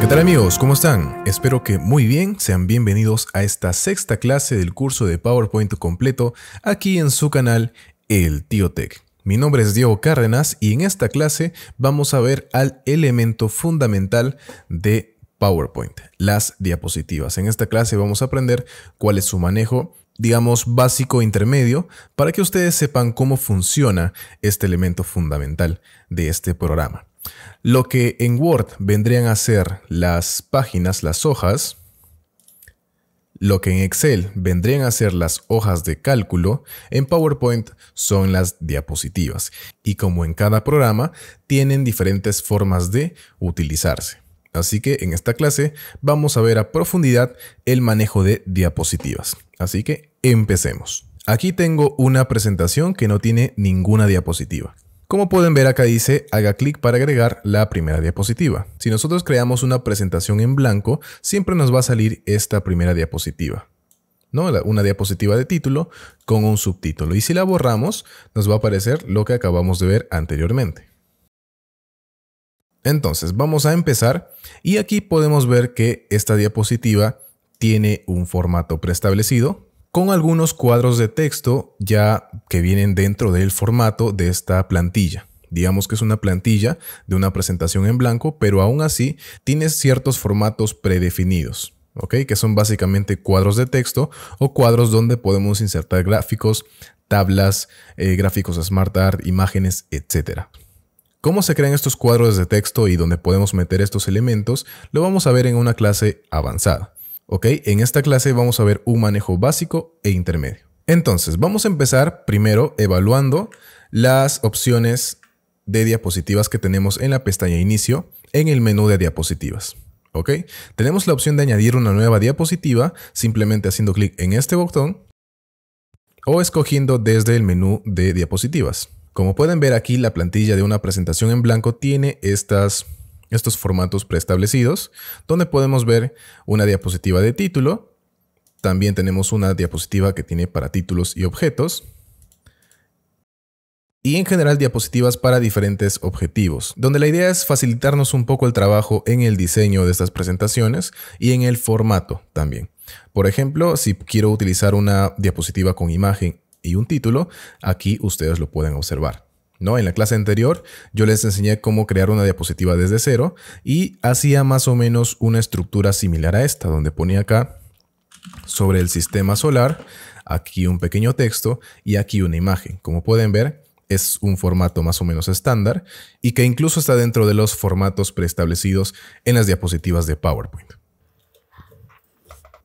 tal amigos? ¿Cómo están? Espero que muy bien. Sean bienvenidos a esta sexta clase del curso de PowerPoint completo aquí en su canal El Tío Tech. Mi nombre es Diego Cárdenas y en esta clase vamos a ver al elemento fundamental de PowerPoint, las diapositivas. En esta clase vamos a aprender cuál es su manejo, digamos, básico e intermedio, para que ustedes sepan cómo funciona este elemento fundamental de este programa. Lo que en Word vendrían a ser las páginas, las hojas, lo que en Excel vendrían a ser las hojas de cálculo, en PowerPoint son las diapositivas. Y como en cada programa, tienen diferentes formas de utilizarse. Así que en esta clase vamos a ver a profundidad el manejo de diapositivas. Así que empecemos. Aquí tengo una presentación que no tiene ninguna diapositiva. Como pueden ver, acá dice haga clic para agregar la primera diapositiva. Si nosotros creamos una presentación en blanco, siempre nos va a salir esta primera diapositiva, ¿no? Una diapositiva de título con un subtítulo. Y si la borramos, nos va a aparecer lo que acabamos de ver anteriormente. Entonces, vamos a empezar y aquí podemos ver que esta diapositiva tiene un formato preestablecido, con algunos cuadros de texto ya que vienen dentro del formato de esta plantilla. Digamos que es una plantilla de una presentación en blanco, pero aún así tiene ciertos formatos predefinidos, ¿ok? Que son básicamente cuadros de texto o cuadros donde podemos insertar gráficos, tablas, gráficos SmartArt, imágenes, etc. ¿Cómo se crean estos cuadros de texto y dónde podemos meter estos elementos? Lo vamos a ver en una clase avanzada. Ok, en esta clase vamos a ver un manejo básico e intermedio. Entonces, vamos a empezar primero evaluando las opciones de diapositivas que tenemos en la pestaña Inicio en el menú de diapositivas. Ok, tenemos la opción de añadir una nueva diapositiva simplemente haciendo clic en este botón o escogiendo desde el menú de diapositivas. Como pueden ver aquí, la plantilla de una presentación en blanco tiene estos formatos preestablecidos, donde podemos ver una diapositiva de título. También tenemos una diapositiva que tiene para títulos y objetos. Y en general diapositivas para diferentes objetivos, donde la idea es facilitarnos un poco el trabajo en el diseño de estas presentaciones y en el formato también. Por ejemplo, si quiero utilizar una diapositiva con imagen y un título, aquí ustedes lo pueden observar. ¿No? En la clase anterior yo les enseñé cómo crear una diapositiva desde cero y hacía más o menos una estructura similar a esta, donde ponía acá sobre el sistema solar, aquí un pequeño texto y aquí una imagen. Como pueden ver, es un formato más o menos estándar y que incluso está dentro de los formatos preestablecidos en las diapositivas de PowerPoint.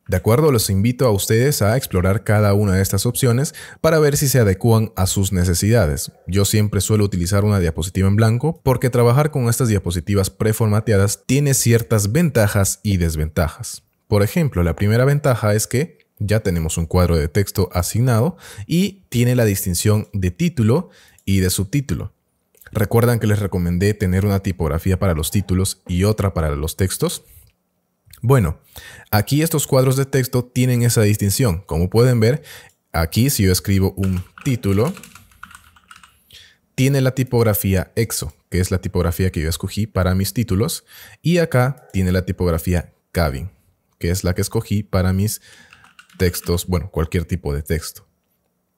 De acuerdo, los invito a ustedes a explorar cada una de estas opciones para ver si se adecúan a sus necesidades. Yo siempre suelo utilizar una diapositiva en blanco porque trabajar con estas diapositivas preformateadas tiene ciertas ventajas y desventajas. Por ejemplo, la primera ventaja es que ya tenemos un cuadro de texto asignado y tiene la distinción de título y de subtítulo. ¿Recuerdan que les recomendé tener una tipografía para los títulos y otra para los textos? Bueno, aquí estos cuadros de texto tienen esa distinción. Como pueden ver, aquí si yo escribo un título, tiene la tipografía EXO, que es la tipografía que yo escogí para mis títulos. Y acá tiene la tipografía Cabin, que es la que escogí para mis textos, bueno, cualquier tipo de texto.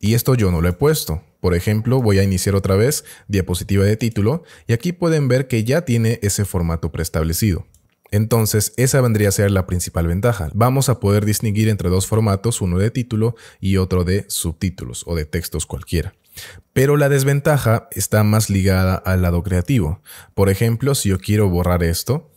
Y esto yo no lo he puesto. Por ejemplo, voy a iniciar otra vez diapositiva de título y aquí pueden ver que ya tiene ese formato preestablecido. Entonces, esa vendría a ser la principal ventaja. Vamos a poder distinguir entre dos formatos, uno de título y otro de subtítulos o de textos cualquiera. Pero la desventaja está más ligada al lado creativo. Por ejemplo, si yo quiero borrar esto,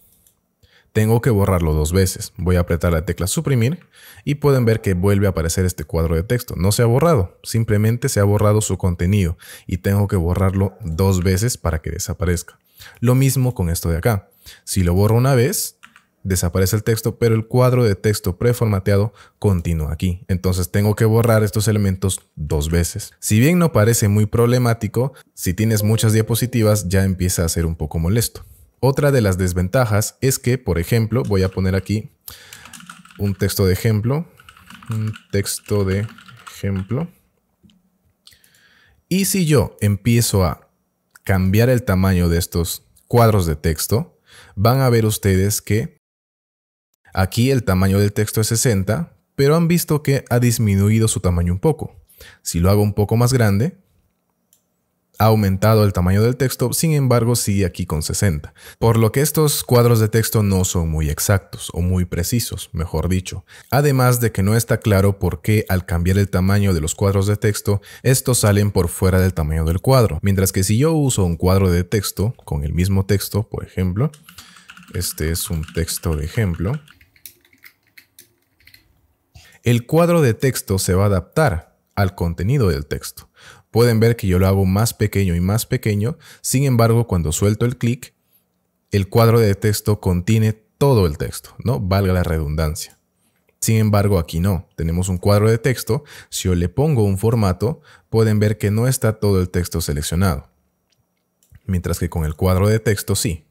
tengo que borrarlo dos veces. Voy a apretar la tecla suprimir y pueden ver que vuelve a aparecer este cuadro de texto. No se ha borrado, simplemente se ha borrado su contenido y tengo que borrarlo dos veces para que desaparezca. Lo mismo con esto de acá. Si lo borro una vez, desaparece el texto, pero el cuadro de texto preformateado continúa aquí. Entonces tengo que borrar estos elementos dos veces. Si bien no parece muy problemático, si tienes muchas diapositivas ya empieza a ser un poco molesto. Otra de las desventajas es que, por ejemplo, voy a poner aquí un texto de ejemplo. Y si yo empiezo a cambiar el tamaño de estos cuadros de texto, van a ver ustedes que Aquí el tamaño del texto es 60, pero han visto que ha disminuido su tamaño un poco. Si lo hago un poco más grande, ha aumentado el tamaño del texto, sin embargo sigue aquí con 60. Por lo que estos cuadros de texto no son muy exactos o muy precisos, mejor dicho. Además de que no está claro por qué al cambiar el tamaño de los cuadros de texto, estos salen por fuera del tamaño del cuadro. Mientras que si yo uso un cuadro de texto con el mismo texto, por ejemplo, este es un texto de ejemplo, el cuadro de texto se va a adaptar al contenido del texto. Pueden ver que yo lo hago más pequeño y más pequeño, sin embargo, cuando suelto el clic, el cuadro de texto contiene todo el texto, ¿no? Valga la redundancia. Sin embargo, aquí no. Tenemos un cuadro de texto. Si yo le pongo un formato, pueden ver que no está todo el texto seleccionado. Mientras que con el cuadro de texto sí.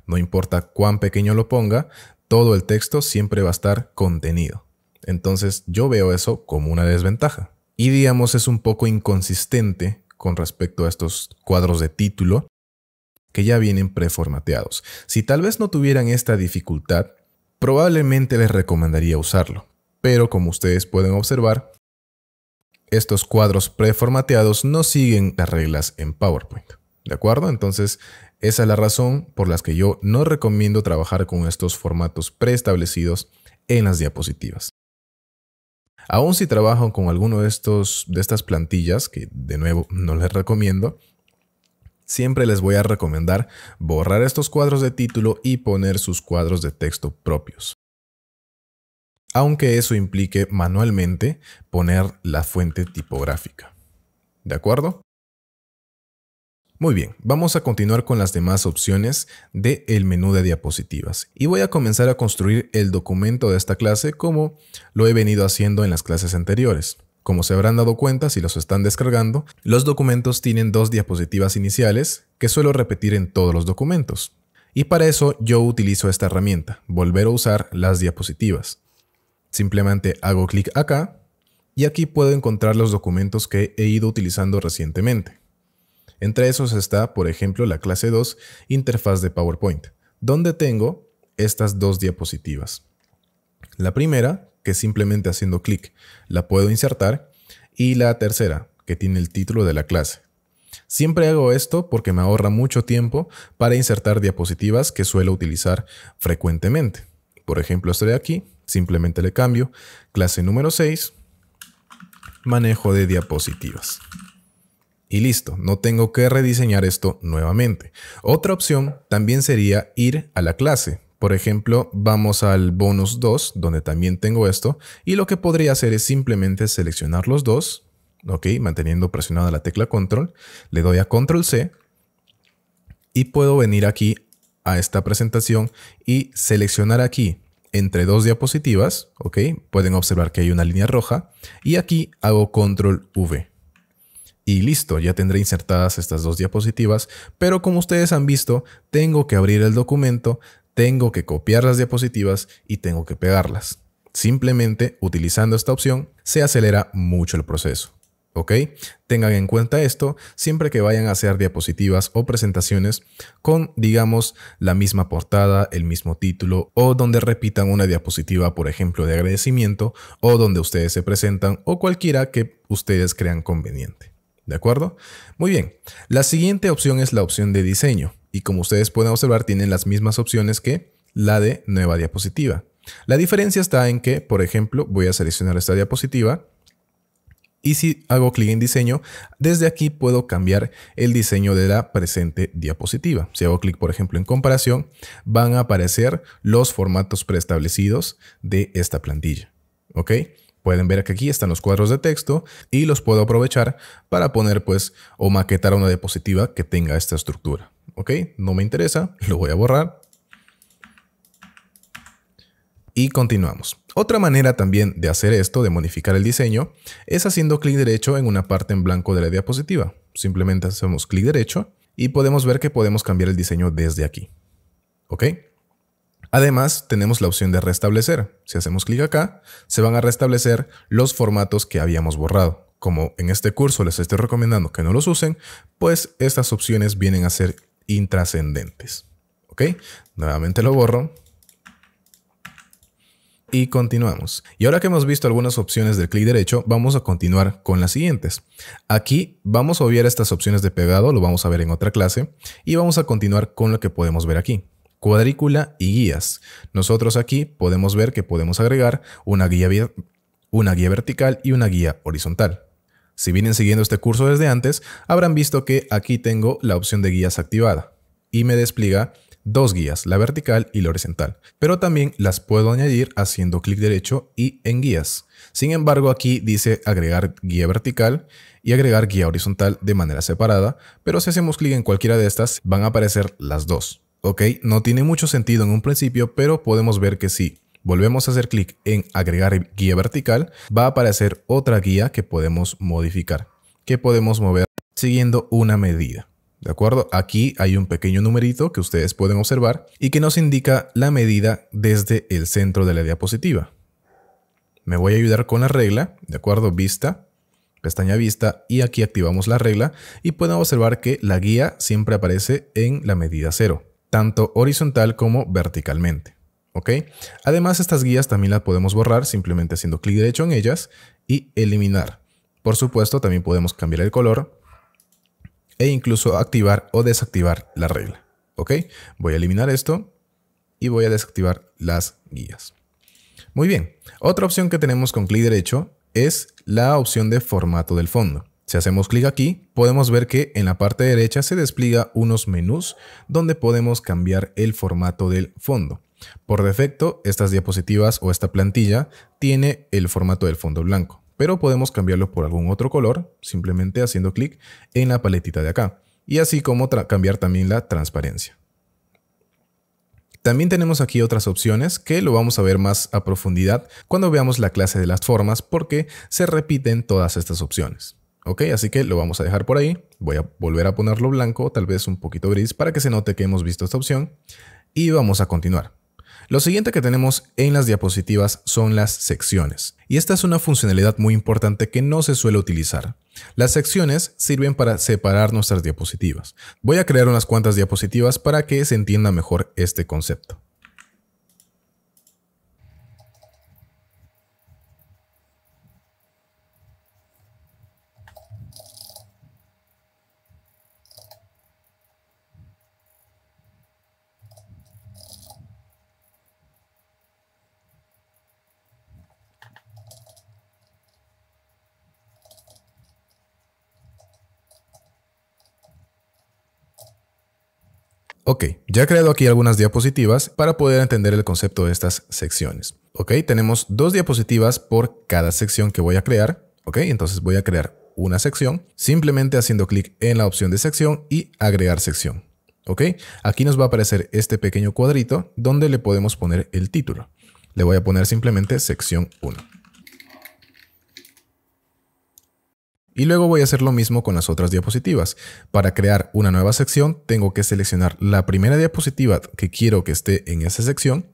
No importa cuán pequeño lo ponga, todo el texto siempre va a estar contenido. Entonces yo veo eso como una desventaja. Y digamos es un poco inconsistente con respecto a estos cuadros de título que ya vienen preformateados. Si tal vez no tuvieran esta dificultad, probablemente les recomendaría usarlo. Pero como ustedes pueden observar, estos cuadros preformateados no siguen las reglas en PowerPoint. ¿De acuerdo? Entonces, esa es la razón por la que yo no recomiendo trabajar con estos formatos preestablecidos en las diapositivas. Aún si trabajan con alguno de estas plantillas, que de nuevo no les recomiendo, siempre les voy a recomendar borrar estos cuadros de título y poner sus cuadros de texto propios. Aunque eso implique manualmente poner la fuente tipográfica. ¿De acuerdo? Muy bien, vamos a continuar con las demás opciones del menú de diapositivas y voy a comenzar a construir el documento de esta clase como lo he venido haciendo en las clases anteriores. Como se habrán dado cuenta si los están descargando, los documentos tienen dos diapositivas iniciales que suelo repetir en todos los documentos. Y para eso yo utilizo esta herramienta, volver a usar las diapositivas. Simplemente hago clic acá y aquí puedo encontrar los documentos que he ido utilizando recientemente. Entre esos está, por ejemplo, la clase 2, interfaz de PowerPoint, donde tengo estas dos diapositivas. La primera, que simplemente haciendo clic la puedo insertar, y la tercera, que tiene el título de la clase. Siempre hago esto porque me ahorra mucho tiempo para insertar diapositivas que suelo utilizar frecuentemente. Por ejemplo, estoy aquí, simplemente le cambio, clase número 6, manejo de diapositivas. Y listo, no tengo que rediseñar esto nuevamente. Otra opción también sería ir a la clase. Por ejemplo, vamos al bonus 2, donde también tengo esto. Y lo que podría hacer es simplemente seleccionar los dos. Ok, manteniendo presionada la tecla Control. Le doy a Control C. Y puedo venir aquí a esta presentación y seleccionar aquí entre dos diapositivas. Ok, pueden observar que hay una línea roja. Y aquí hago Control V. Y listo, ya tendré insertadas estas dos diapositivas, pero como ustedes han visto, tengo que abrir el documento, tengo que copiar las diapositivas y tengo que pegarlas. Simplemente utilizando esta opción se acelera mucho el proceso. ¿Ok? Tengan en cuenta esto siempre que vayan a hacer diapositivas o presentaciones con, digamos, la misma portada, el mismo título o donde repitan una diapositiva, por ejemplo, de agradecimiento o donde ustedes se presentan o cualquiera que ustedes crean conveniente. ¿De acuerdo? Muy bien. La siguiente opción es la opción de diseño. Y como ustedes pueden observar, tienen las mismas opciones que la de nueva diapositiva. La diferencia está en que, por ejemplo, voy a seleccionar esta diapositiva. Y si hago clic en diseño, desde aquí puedo cambiar el diseño de la presente diapositiva. Si hago clic, por ejemplo, en comparación, van a aparecer los formatos preestablecidos de esta plantilla. ¿Ok? Pueden ver que aquí están los cuadros de texto y los puedo aprovechar para poner o maquetar una diapositiva que tenga esta estructura. ¿Ok? No me interesa, lo voy a borrar. Y continuamos. Otra manera también de hacer esto, de modificar el diseño, es haciendo clic derecho en una parte en blanco de la diapositiva. Simplemente hacemos clic derecho y podemos ver que podemos cambiar el diseño desde aquí. ¿Ok? Además, tenemos la opción de restablecer. Si hacemos clic acá, se van a restablecer los formatos que habíamos borrado. Como en este curso les estoy recomendando que no los usen, pues estas opciones vienen a ser intrascendentes. ¿Ok? Nuevamente lo borro. Y continuamos. Y ahora que hemos visto algunas opciones del clic derecho, vamos a continuar con las siguientes. Aquí vamos a obviar estas opciones de pegado, lo vamos a ver en otra clase, y vamos a continuar con lo que podemos ver aquí. Cuadrícula y guías. Nosotros aquí podemos ver que podemos agregar una guía vertical y una guía horizontal. Si vienen siguiendo este curso desde antes, habrán visto que aquí tengo la opción de guías activada y me despliega dos guías, la vertical y la horizontal, pero también las puedo añadir haciendo clic derecho y en guías. Sin embargo, aquí dice agregar guía vertical y agregar guía horizontal de manera separada, pero si hacemos clic en cualquiera de estas, van a aparecer las dos. Ok, no tiene mucho sentido en un principio, pero podemos ver que si volvemos a hacer clic en agregar guía vertical, va a aparecer otra guía que podemos modificar, que podemos mover siguiendo una medida. ¿De acuerdo? Aquí hay un pequeño numerito que ustedes pueden observar y que nos indica la medida desde el centro de la diapositiva. Me voy a ayudar con la regla, ¿de acuerdo? Vista, pestaña vista, y aquí activamos la regla y pueden observar que la guía siempre aparece en la medida 0, tanto horizontal como verticalmente. ¿Ok? Además, estas guías también las podemos borrar simplemente haciendo clic derecho en ellas y eliminar. Por supuesto, también podemos cambiar el color e incluso activar o desactivar la regla. ¿Ok? Voy a eliminar esto y voy a desactivar las guías. Muy bien. Otra opción que tenemos con clic derecho es la opción de formato del fondo. Si hacemos clic aquí, podemos ver que en la parte derecha se despliega unos menús donde podemos cambiar el formato del fondo. Por defecto, estas diapositivas o esta plantilla tiene el formato del fondo blanco, pero podemos cambiarlo por algún otro color simplemente haciendo clic en la paletita de acá, y así como cambiar también la transparencia. También tenemos aquí otras opciones que lo vamos a ver más a profundidad cuando veamos la clase de las formas, porque se repiten todas estas opciones. Ok, así que lo vamos a dejar por ahí. Voy a volver a ponerlo blanco, tal vez un poquito gris, para que se note que hemos visto esta opción, y vamos a continuar. Lo siguiente que tenemos en las diapositivas son las secciones. Y esta es una funcionalidad muy importante que no se suele utilizar. Las secciones sirven para separar nuestras diapositivas. Voy a crear unas cuantas diapositivas para que se entienda mejor este concepto. Ok, ya he creado aquí algunas diapositivas para poder entender el concepto de estas secciones. Ok, tenemos dos diapositivas por cada sección que voy a crear. Ok, entonces voy a crear una sección simplemente haciendo clic en la opción de sección y agregar sección. Ok, aquí nos va a aparecer este pequeño cuadrito donde le podemos poner el título. Le voy a poner simplemente sección 1. Y luego voy a hacer lo mismo con las otras diapositivas. Para crear una nueva sección, tengo que seleccionar la primera diapositiva que quiero que esté en esa sección.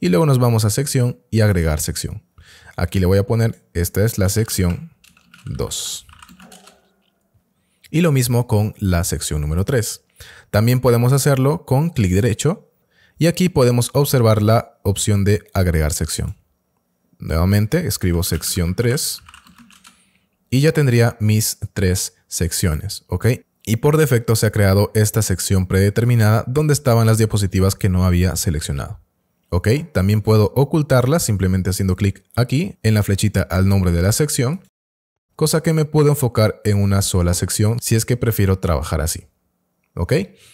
Y luego nos vamos a sección y agregar sección. Aquí le voy a poner, esta es la sección 2. Y lo mismo con la sección número 3. También podemos hacerlo con clic derecho. Y aquí podemos observar la opción de agregar sección. Nuevamente escribo sección 3. Y ya tendría mis 3 secciones, ¿ok? Y por defecto se ha creado esta sección predeterminada donde estaban las diapositivas que no había seleccionado, ¿ok? También puedo ocultarlas simplemente haciendo clic aquí en la flechita al nombre de la sección, cosa que me puedo enfocar en una sola sección si es que prefiero trabajar así, ¿ok?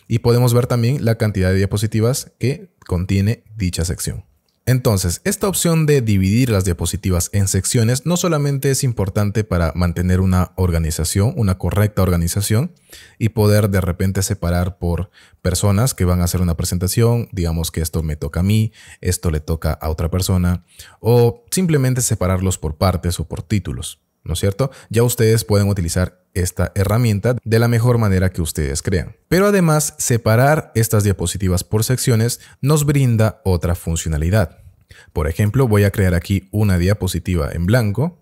Y podemos ver también la cantidad de diapositivas que contiene dicha sección. Entonces, esta opción de dividir las diapositivas en secciones no solamente es importante para mantener una organización, una correcta organización y poder de repente separar por personas que van a hacer una presentación, digamos que esto me toca a mí, esto le toca a otra persona, o simplemente separarlos por partes o por títulos, ¿no es cierto? Ya ustedes pueden utilizar esta herramienta de la mejor manera que ustedes crean. Pero además, separar estas diapositivas por secciones nos brinda otra funcionalidad. Por ejemplo, voy a crear aquí una diapositiva en blanco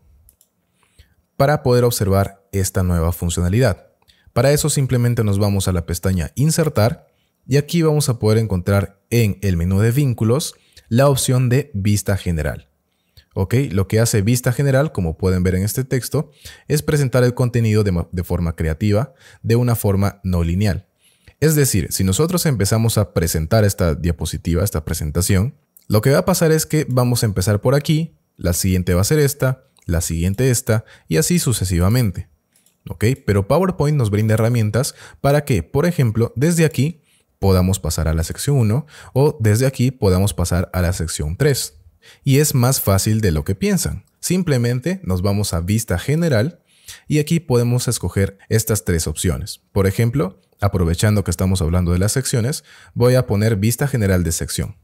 para poder observar esta nueva funcionalidad. Para eso simplemente nos vamos a la pestaña Insertar y aquí vamos a poder encontrar en el menú de vínculos la opción de Vista General. ¿Ok? Lo que hace vista general, como pueden ver en este texto, es presentar el contenido de forma creativa, de una forma no lineal. Es decir, si nosotros empezamos a presentar esta diapositiva, esta presentación, lo que va a pasar es que vamos a empezar por aquí, la siguiente va a ser esta, la siguiente esta, y así sucesivamente. ¿Ok? Pero PowerPoint nos brinda herramientas para que, por ejemplo, desde aquí podamos pasar a la sección 1 o desde aquí podamos pasar a la sección 3. Y es más fácil de lo que piensan. Simplemente nos vamos a vista general y aquí podemos escoger estas tres opciones. Por ejemplo, aprovechando que estamos hablando de las secciones, voy a poner vista general de sección.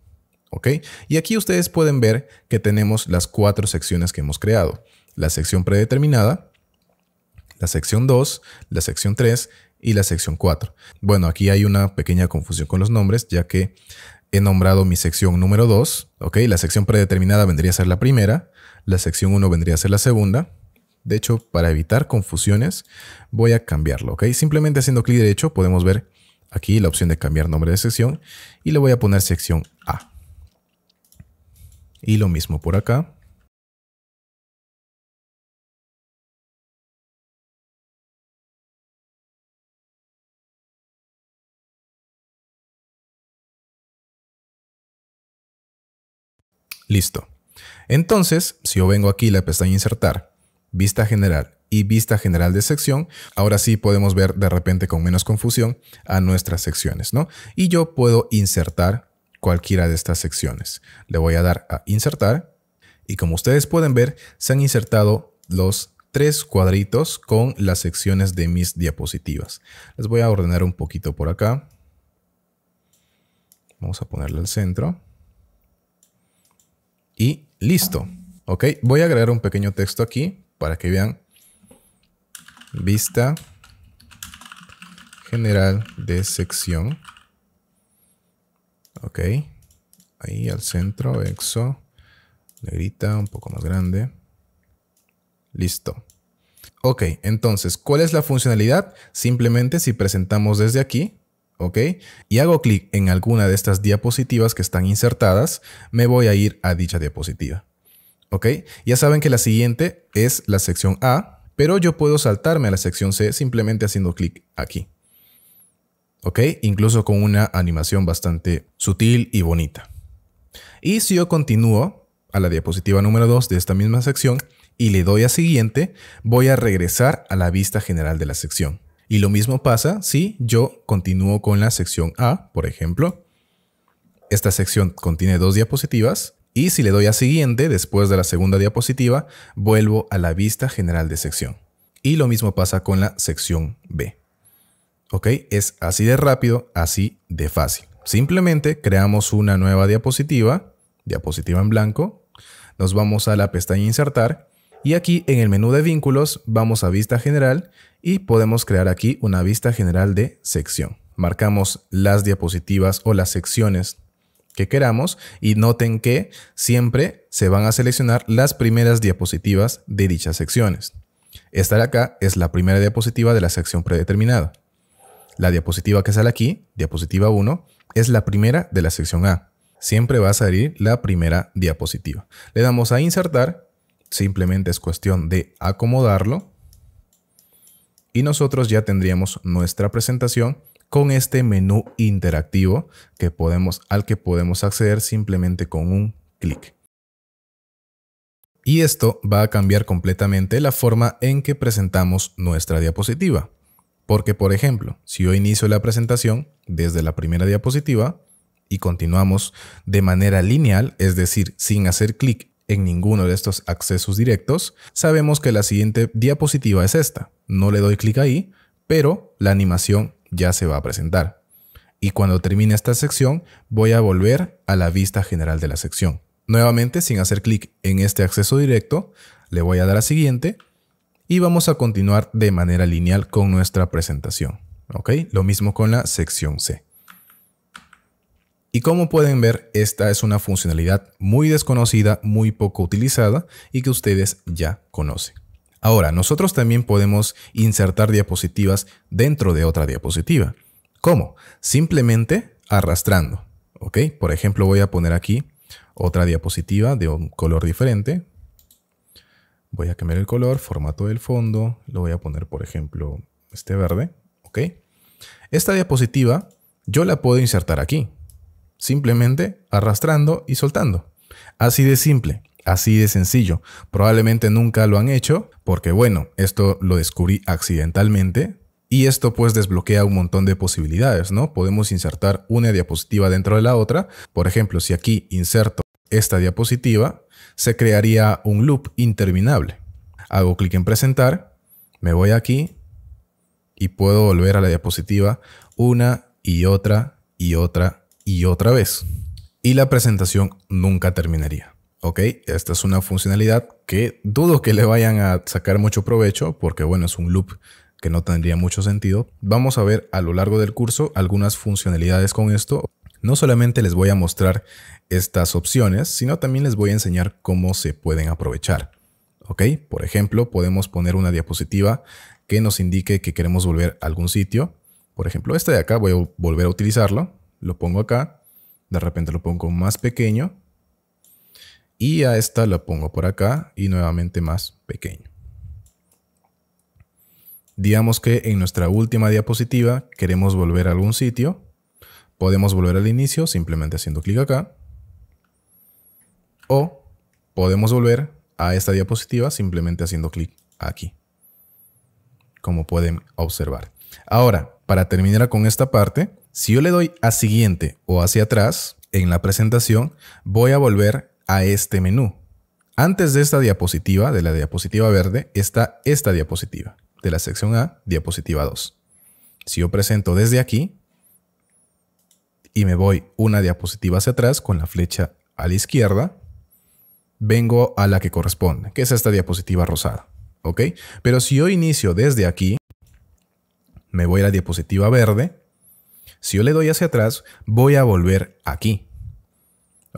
¿Ok? Y aquí ustedes pueden ver que tenemos las 4 secciones que hemos creado. La sección predeterminada, la sección 2, la sección 3 y la sección 4. Bueno, aquí hay una pequeña confusión con los nombres, ya que he nombrado mi sección número 2, ¿ok? La sección predeterminada vendría a ser la primera, la sección 1 vendría a ser la segunda. De hecho, para evitar confusiones, voy a cambiarlo, ¿ok? Simplemente haciendo clic derecho podemos ver aquí la opción de cambiar nombre de sección y le voy a poner sección A. Y lo mismo por acá. Listo. Entonces, si yo vengo aquí a la pestaña Insertar, Vista General y Vista General de Sección, ahora sí podemos ver de repente con menos confusión a nuestras secciones, ¿no? Y yo puedo insertar cualquiera de estas secciones. Le voy a dar a Insertar y como ustedes pueden ver, se han insertado los 3 cuadritos con las secciones de mis diapositivas. Les voy a ordenar un poquito por acá. Vamos a ponerle al centro. Y listo. Ok, voy a agregar un pequeño texto aquí para que vean vista general de sección. Ok, ahí al centro, exo, negrita, un poco más grande. Listo. Ok, entonces, ¿cuál es la funcionalidad? Simplemente si presentamos desde aquí, ¿ok? Y hago clic en alguna de estas diapositivas que están insertadas, me voy a ir a dicha diapositiva. ¿Ok? Ya saben que la siguiente es la sección A, pero yo puedo saltarme a la sección C simplemente haciendo clic aquí. ¿Ok? Incluso con una animación bastante sutil y bonita. Y si yo continúo a la diapositiva número 2 de esta misma sección y le doy a siguiente, voy a regresar a la vista general de la sección. Y lo mismo pasa si yo continúo con la sección A, por ejemplo. Esta sección contiene 2 diapositivas y si le doy a siguiente después de la segunda diapositiva, vuelvo a la vista general de sección. Y lo mismo pasa con la sección B. ¿Ok? Es así de rápido, así de fácil. Simplemente creamos una nueva diapositiva, diapositiva en blanco. Nos vamos a la pestaña Insertar y aquí en el menú de vínculos vamos a vista general y podemos crear aquí una vista general de sección. Marcamos las diapositivas o las secciones que queramos y noten que siempre se van a seleccionar las primeras diapositivas de dichas secciones. Esta de acá es la primera diapositiva de la sección predeterminada. La diapositiva que sale aquí, diapositiva 1, es la primera de la sección A. Siempre va a salir la primera diapositiva. Le damos a insertar, simplemente es cuestión de acomodarlo y nosotros ya tendríamos nuestra presentación con este menú interactivo al que podemos acceder simplemente con un clic. Y esto va a cambiar completamente la forma en que presentamos nuestra diapositiva. Porque, por ejemplo, si yo inicio la presentación desde la primera diapositiva y continuamos de manera lineal, es decir, sin hacer clic en ninguno de estos accesos directos, sabemos que la siguiente diapositiva es esta. No le doy clic ahí, pero la animación ya se va a presentar. Y cuando termine esta sección, voy a volver a la vista general de la sección. Nuevamente, sin hacer clic en este acceso directo, le voy a dar a siguiente y vamos a continuar de manera lineal con nuestra presentación. ¿Ok? Lo mismo con la sección C. Y como pueden ver, esta es una funcionalidad muy desconocida, muy poco utilizada y que ustedes ya conocen. Ahora, nosotros también podemos insertar diapositivas dentro de otra diapositiva. ¿Cómo? Simplemente arrastrando. ¿Ok? Por ejemplo, voy a poner aquí otra diapositiva de un color diferente. Voy a cambiar el color, formato del fondo, lo voy a poner por ejemplo este verde, ¿ok? Esta diapositiva yo la puedo insertar aquí, simplemente arrastrando y soltando. Así de simple, así de sencillo. Probablemente nunca lo han hecho porque bueno, esto lo descubrí accidentalmente y esto pues desbloquea un montón de posibilidades, ¿no? Podemos insertar una diapositiva dentro de la otra. Por ejemplo, si aquí inserto esta diapositiva, se crearía un loop interminable. Hago clic en presentar, me voy aquí y puedo volver a la diapositiva una y otra y otra y otra vez. Y la presentación nunca terminaría. ¿Ok? Esta es una funcionalidad que dudo que le vayan a sacar mucho provecho porque bueno, es un loop que no tendría mucho sentido. Vamos a ver a lo largo del curso algunas funcionalidades con esto. No solamente les voy a mostrar estas opciones, sino también les voy a enseñar cómo se pueden aprovechar. ¿Ok? Por ejemplo, podemos poner una diapositiva que nos indique que queremos volver a algún sitio. Por ejemplo, este de acá voy a volver a utilizarlo. Lo pongo acá. De repente lo pongo más pequeño. Y a esta lo pongo por acá y nuevamente más pequeño. Digamos que en nuestra última diapositiva queremos volver a algún sitio. Podemos volver al inicio simplemente haciendo clic acá. O podemos volver a esta diapositiva simplemente haciendo clic aquí. Como pueden observar. Ahora, para terminar con esta parte, si yo le doy a siguiente o hacia atrás en la presentación, voy a volver a este menú. Antes de esta diapositiva, de la diapositiva verde, está esta diapositiva. De la sección A, diapositiva 2. Si yo presento desde aquí y me voy una diapositiva hacia atrás con la flecha a la izquierda, vengo a la que corresponde, que es esta diapositiva rosada. ¿Ok? Pero si yo inicio desde aquí, me voy a la diapositiva verde. Si yo le doy hacia atrás, voy a volver aquí.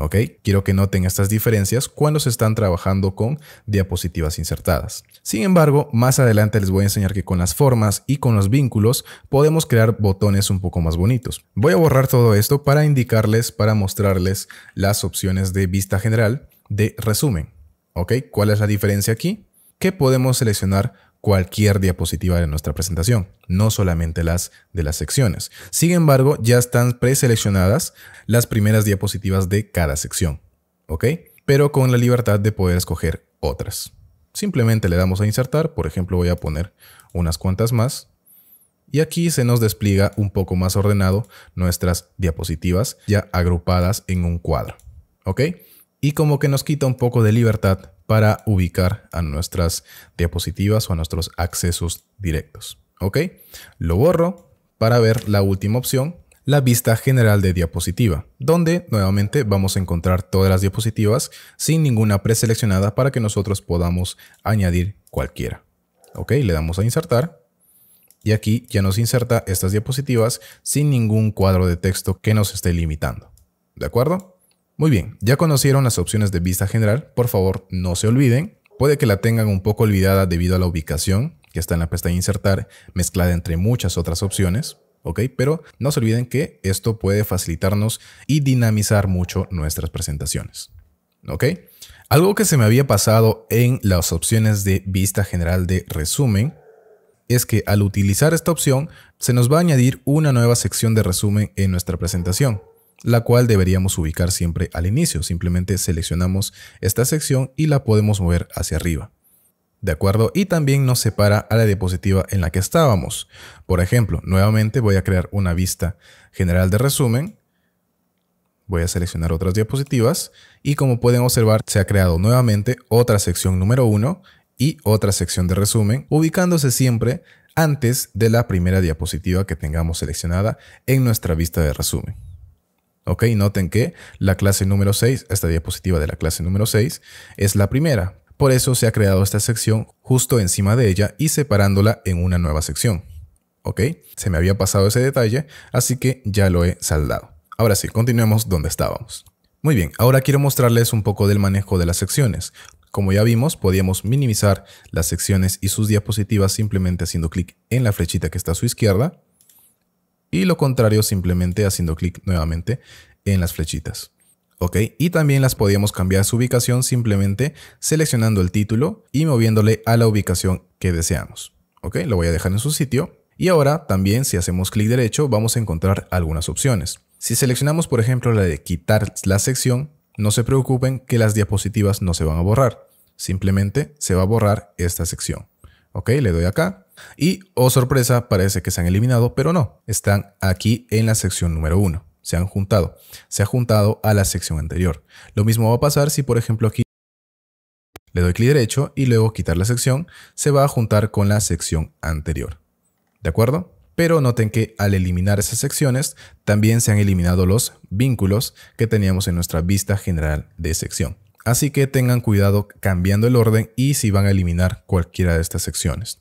¿Ok? Quiero que noten estas diferencias cuando se están trabajando con diapositivas insertadas. Sin embargo, más adelante les voy a enseñar que con las formas y con los vínculos podemos crear botones un poco más bonitos. Voy a borrar todo esto para indicarles, para mostrarles las opciones de vista general de resumen. ¿Ok? ¿Cuál es la diferencia aquí? Que podemos seleccionar cualquier diapositiva de nuestra presentación, no solamente las de las secciones. Sin embargo, ya están preseleccionadas las primeras diapositivas de cada sección, ¿ok? Pero con la libertad de poder escoger otras. Simplemente le damos a insertar, por ejemplo, voy a poner unas cuantas más. Y aquí se nos despliega un poco más ordenado nuestras diapositivas ya agrupadas en un cuadro, ¿ok? Y como que nos quita un poco de libertad para ubicar a nuestras diapositivas o a nuestros accesos directos. ¿Ok? Lo borro para ver la última opción, la vista general de diapositiva, donde nuevamente vamos a encontrar todas las diapositivas sin ninguna preseleccionada para que nosotros podamos añadir cualquiera. ¿Ok? Le damos a insertar y aquí ya nos inserta estas diapositivas sin ningún cuadro de texto que nos esté limitando. ¿De acuerdo? Muy bien, ya conocieron las opciones de vista general. Por favor, no se olviden. Puede que la tengan un poco olvidada debido a la ubicación que está en la pestaña insertar, mezclada entre muchas otras opciones. ¿Ok? Pero no se olviden que esto puede facilitarnos y dinamizar mucho nuestras presentaciones. ¿Ok? Algo que se me había pasado en las opciones de vista general de resumen es que al utilizar esta opción se nos va a añadir una nueva sección de resumen en nuestra presentación, la cual deberíamos ubicar siempre al inicio. Simplemente seleccionamos esta sección y la podemos mover hacia arriba. ¿De acuerdo? Y también nos separa a la diapositiva en la que estábamos. Por ejemplo, nuevamente voy a crear una vista general de resumen. Voy a seleccionar otras diapositivas y como pueden observar se ha creado nuevamente otra sección número 1 y otra sección de resumen, ubicándose siempre antes de la primera diapositiva que tengamos seleccionada en nuestra vista de resumen. Ok, noten que la clase número 6, esta diapositiva de la clase número 6, es la primera. Por eso se ha creado esta sección justo encima de ella y separándola en una nueva sección. Ok, se me había pasado ese detalle, así que ya lo he saldado. Ahora sí, continuemos donde estábamos. Muy bien, ahora quiero mostrarles un poco del manejo de las secciones. Como ya vimos, podíamos minimizar las secciones y sus diapositivas simplemente haciendo clic en la flechita que está a su izquierda. Y lo contrario simplemente haciendo clic nuevamente en las flechitas. ¿Ok? Y también las podíamos cambiar su ubicación simplemente seleccionando el título y moviéndole a la ubicación que deseamos. ¿Ok? Lo voy a dejar en su sitio. Y ahora también si hacemos clic derecho vamos a encontrar algunas opciones. Si seleccionamos por ejemplo la de quitar la sección, no se preocupen que las diapositivas no se van a borrar. Simplemente se va a borrar esta sección. ¿Ok? Le doy acá. Y, oh sorpresa, parece que se han eliminado, pero no. Están aquí en la sección número 1. Se han juntado. Se ha juntado a la sección anterior. Lo mismo va a pasar si, por ejemplo, aquí le doy clic derecho y luego quitar la sección, se va a juntar con la sección anterior. ¿De acuerdo? Pero noten que al eliminar esas secciones, también se han eliminado los vínculos que teníamos en nuestra vista general de sección. Así que tengan cuidado cambiando el orden y si van a eliminar cualquiera de estas secciones.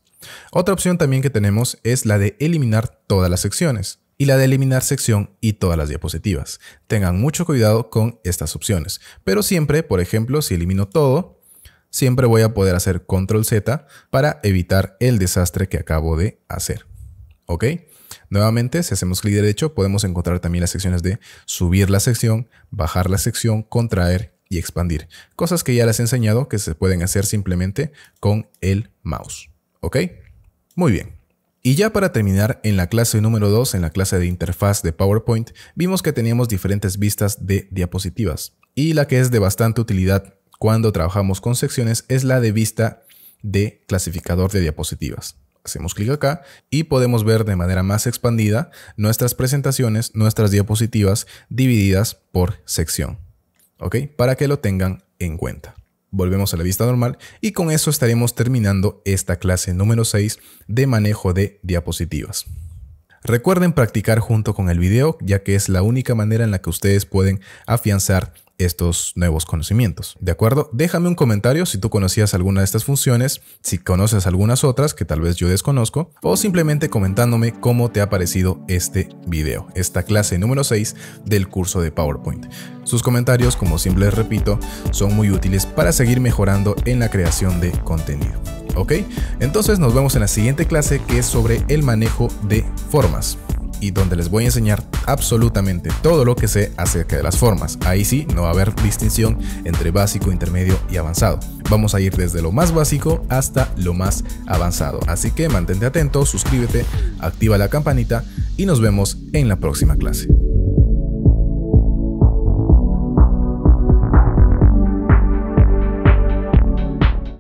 Otra opción también que tenemos es la de eliminar todas las secciones y la de eliminar sección y todas las diapositivas. Tengan mucho cuidado con estas opciones, pero siempre, por ejemplo, si elimino todo, siempre voy a poder hacer Control Z para evitar el desastre que acabo de hacer. ¿Ok? Nuevamente, si hacemos clic derecho, podemos encontrar también las secciones de subir la sección, bajar la sección, contraer y expandir. Cosas que ya les he enseñado que se pueden hacer simplemente con el mouse. ¿Ok? Muy bien. Y ya para terminar, en la clase número 2, en la clase de interfaz de PowerPoint, vimos que teníamos diferentes vistas de diapositivas. Y la que es de bastante utilidad cuando trabajamos con secciones es la de vista de clasificador de diapositivas. Hacemos clic acá y podemos ver de manera más expandida nuestras presentaciones, nuestras diapositivas divididas por sección. ¿Ok? Para que lo tengan en cuenta. Volvemos a la vista normal y con eso estaremos terminando esta clase número 6 de manejo de diapositivas. Recuerden practicar junto con el video, ya que es la única manera en la que ustedes pueden afianzar estos nuevos conocimientos. ¿De acuerdo? Déjame un comentario si tú conocías alguna de estas funciones, si conoces algunas otras que tal vez yo desconozco, o simplemente comentándome cómo te ha parecido este video, esta clase número 6 del curso de PowerPoint. Sus comentarios, como siempre les repito, son muy útiles para seguir mejorando en la creación de contenido. ¿Ok? Entonces nos vemos en la siguiente clase, que es sobre el manejo de formas, y donde les voy a enseñar absolutamente todo lo que sé acerca de las formas. Ahí sí, no va a haber distinción entre básico, intermedio y avanzado. Vamos a ir desde lo más básico hasta lo más avanzado. Así que mantente atento, suscríbete, activa la campanita y nos vemos en la próxima clase.